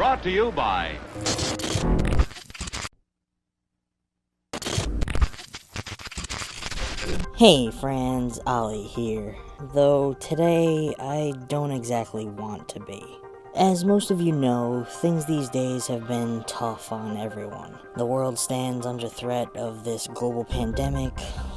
Brought to you by... Hey friends, Ollie here, though today I don't exactly want to be. As most of you know, things these days have been tough on everyone. The world stands under threat of this global pandemic,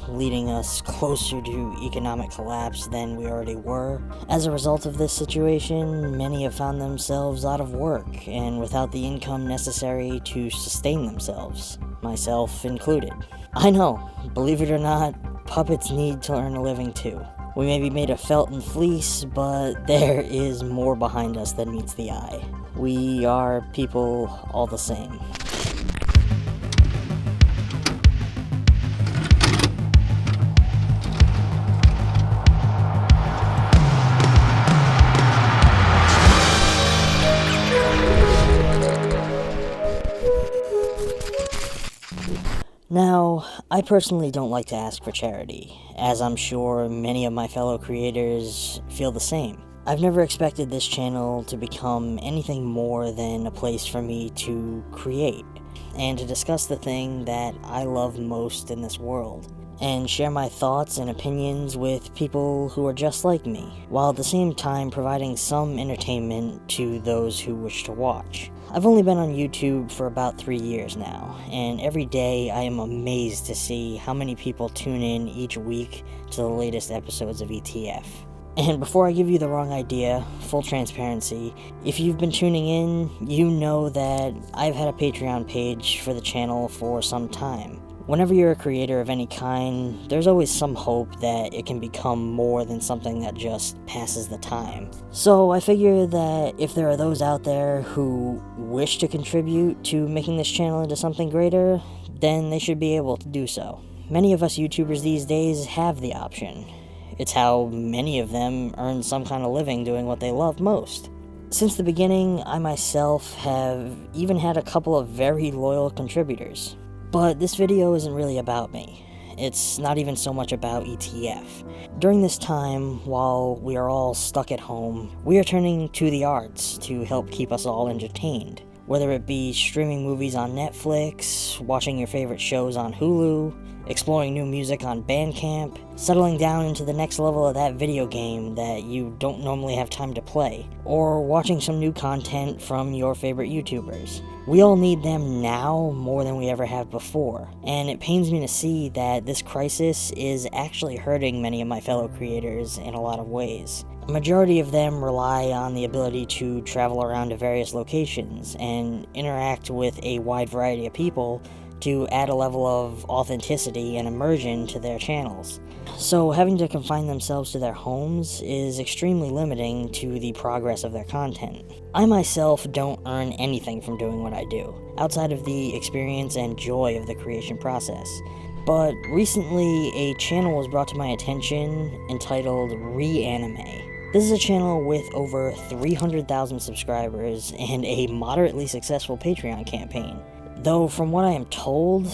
leading us closer to economic collapse than we already were. As a result of this situation, many have found themselves out of work and without the income necessary to sustain themselves, myself included. I know, believe it or not, puppets need to earn a living too. We may be made of felt and fleece, but there is more behind us than meets the eye. We are people all the same. Now, I personally don't like to ask for charity, as I'm sure many of my fellow creators feel the same. I've never expected this channel to become anything more than a place for me to create, and to discuss the thing that I love most in this world, and share my thoughts and opinions with people who are just like me, while at the same time providing some entertainment to those who wish to watch. I've only been on YouTube for about 3 years now, and every day I am amazed to see how many people tune in each week to the latest episodes of ETF. And before I give you the wrong idea, full transparency, if you've been tuning in, you know that I've had a Patreon page for the channel for some time. Whenever you're a creator of any kind, there's always some hope that it can become more than something that just passes the time. So I figure that if there are those out there who wish to contribute to making this channel into something greater, then they should be able to do so. Many of us YouTubers these days have the option. It's how many of them earn some kind of living doing what they love most. Since the beginning, I myself have even had a couple of very loyal contributors. But this video isn't really about me. It's not even so much about ETF. During this time, while we are all stuck at home, we are turning to the arts to help keep us all entertained. Whether it be streaming movies on Netflix, watching your favorite shows on Hulu, exploring new music on Bandcamp, settling down into the next level of that video game that you don't normally have time to play, or watching some new content from your favorite YouTubers. We all need them now more than we ever have before, and it pains me to see that this crisis is actually hurting many of my fellow creators in a lot of ways. A majority of them rely on the ability to travel around to various locations and interact with a wide variety of people to add a level of authenticity and immersion to their channels. So having to confine themselves to their homes is extremely limiting to the progress of their content. I myself don't earn anything from doing what I do, outside of the experience and joy of the creation process. But recently, a channel was brought to my attention entitled Reanime. This is a channel with over 300,000 subscribers and a moderately successful Patreon campaign. Though from what I am told,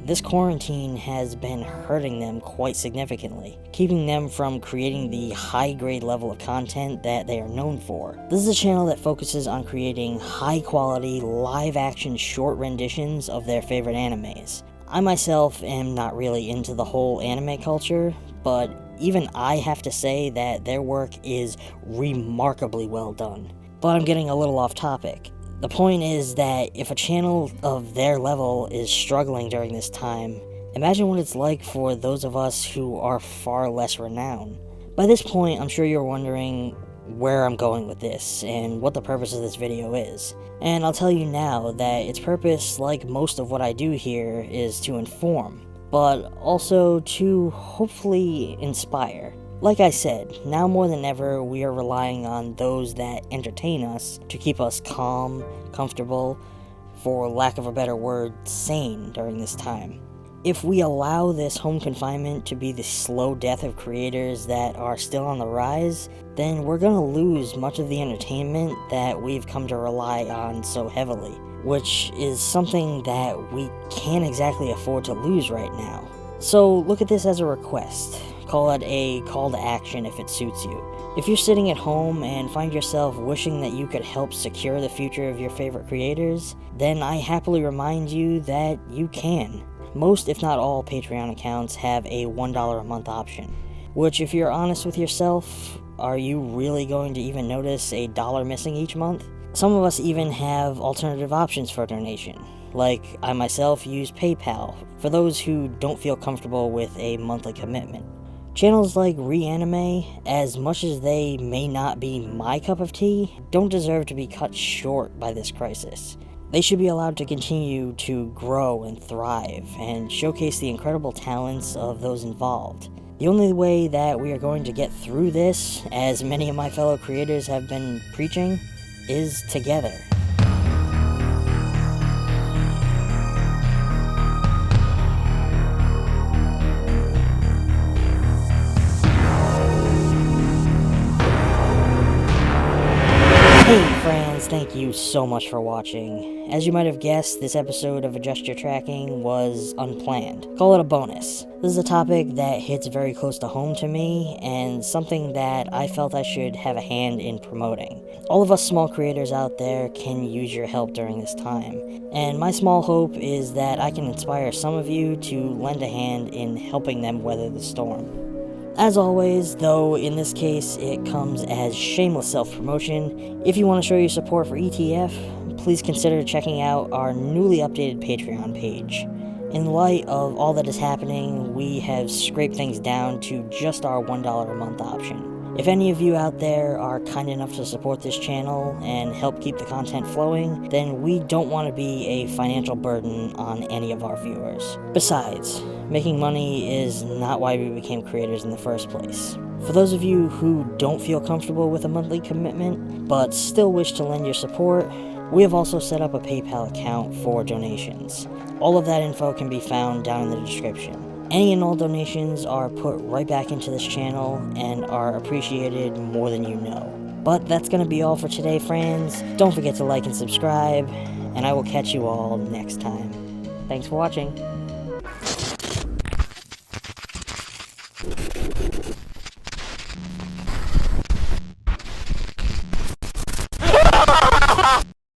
this quarantine has been hurting them quite significantly, keeping them from creating the high-grade level of content that they are known for. This is a channel that focuses on creating high-quality, live-action short renditions of their favorite animes. I myself am not really into the whole anime culture, but even I have to say that their work is remarkably well done. But I'm getting a little off topic. The point is that if a channel of their level is struggling during this time, imagine what it's like for those of us who are far less renowned. By this point, I'm sure you're wondering where I'm going with this and what the purpose of this video is. And I'll tell you now that its purpose, like most of what I do here, is to inform, but also to hopefully inspire. Like I said, now more than ever, we are relying on those that entertain us to keep us calm, comfortable, for lack of a better word, sane during this time. If we allow this home confinement to be the slow death of creators that are still on the rise, then we're gonna lose much of the entertainment that we've come to rely on so heavily, which is something that we can't exactly afford to lose right now. So look at this as a request. Call it a call to action if it suits you. If you're sitting at home and find yourself wishing that you could help secure the future of your favorite creators, then I happily remind you that you can. Most, if not all, Patreon accounts have a $1 a month option, which, if you're honest with yourself, are you really going to even notice a dollar missing each month? Some of us even have alternative options for donation, like I myself use PayPal for those who don't feel comfortable with a monthly commitment. Channels like Reanime, as much as they may not be my cup of tea, don't deserve to be cut short by this crisis. They should be allowed to continue to grow and thrive, and showcase the incredible talents of those involved. The only way that we are going to get through this, as many of my fellow creators have been preaching, is together. Hey friends, thank you so much for watching. As you might have guessed, this episode of Adjust Your Tracking was unplanned. Call it a bonus. This is a topic that hits very close to home to me, and something that I felt I should have a hand in promoting. All of us small creators out there can use your help during this time, and my small hope is that I can inspire some of you to lend a hand in helping them weather the storm. As always, though in this case it comes as shameless self-promotion, if you want to show your support for ETF, please consider checking out our newly updated Patreon page. In light of all that is happening, we have scraped things down to just our $1 a month option. If any of you out there are kind enough to support this channel and help keep the content flowing, then we don't want to be a financial burden on any of our viewers. Besides, making money is not why we became creators in the first place. For those of you who don't feel comfortable with a monthly commitment, but still wish to lend your support, we have also set up a PayPal account for donations. All of that info can be found down in the description. Any and all donations are put right back into this channel and are appreciated more than you know. But that's going to be all for today, friends. Don't forget to like and subscribe, and I will catch you all next time. Thanks for watching.